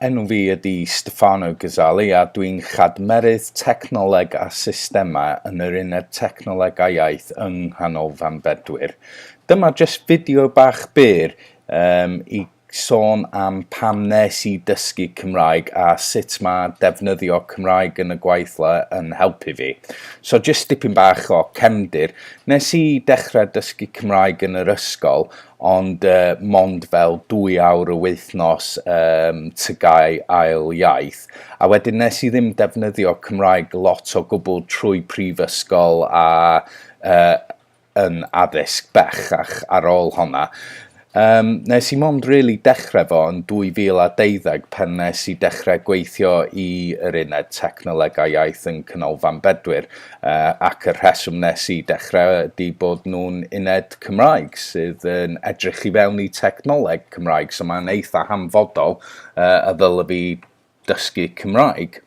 Enw fi ydy Stefano Ghazzali a dwi'n chadmerydd technoleg a systema yn yr uned technoleg a iaith yng Nghanolfan Bedwyr. Dyma jyst fideo bach byr i sôn am pam nes i dysgu Cymraeg a sut mae defnyddio Cymraeg yn y gwaith yn helpu fi. So jyst dipyn bach o cefndir. Nes i dechrau dysgu Cymraeg yn yr ysgol, ond mond fel 2 awr y wythnos tygau ail iaith. A wedyn nes i ddim defnyddio Cymraeg lot o gwbl trwy prifysgol a yn addysg bellach ar ôl honna. Nes i mond really dechrau fo yn 2012 pan nes i dechrau gweithio i yr uned technoleg a iaith yn Canolfan Bedwyr ac y rheswm nes i dechrau ydi bod nhw'n uned Cymraeg sydd yn edrych i fewn i technoleg Cymraeg, so mae'n eitha hanfodol y ddylai fi dysgu Cymraeg.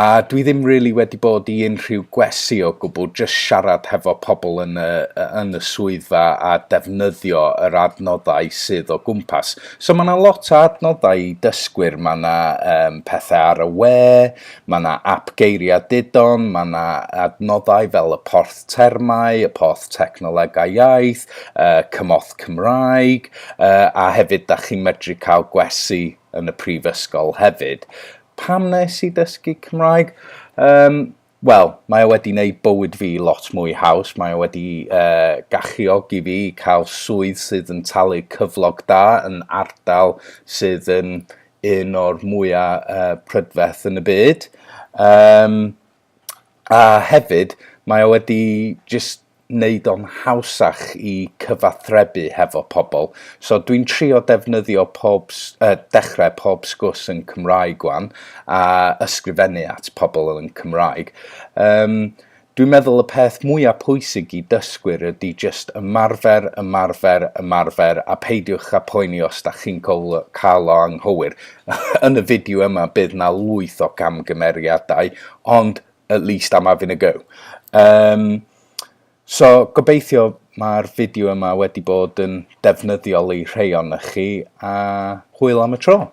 A dwi ddim really wedi bod i unrhyw gwesi o gwbl, just siarad hefo pobl yn y swyddfa a defnyddio yr adnoddau sydd o gwmpas. So mae yna lot o adnoddau i dysgwyr, mae yna pethau ar y we, mae yna ap geiriadudon, mae yna adnoddau fel y porth termau, y porth technoleg a iaith, cymodd Cymraeg, a hefyd da chi'n medru cael gwesi yn y prifysgol hefyd. Pam nes i dysgu Cymraeg? Wel, mae wedi gwneud bywyd fi lot mwy haws. Mae wedi galluogi fi cael swydd sydd yn talu cyflog da yn ardal sydd yn un o'r mwyaf prydferth yn y byd. A hefyd, mae wedi just wneud o'n hawsach i cyfathrebu hefo pobl. So dwi'n trio defnyddio dechrau pob sgwrs yn Cymraeg wan a ysgrifennu at pobl yn Cymraeg. Dwi'n meddwl y peth mwyaf pwysig i dysgwyr ydy just ymarfer a peidiwch â poeni os da chi'n cael o anghywir. Yn y fideo yma bydd na lwyth o gamgymeriadau, ond at least I'm having a go. So, gobeithio mae'r fideo yma wedi bod yn defnyddiol i rhai ohonoch chi a hwyl am y tro.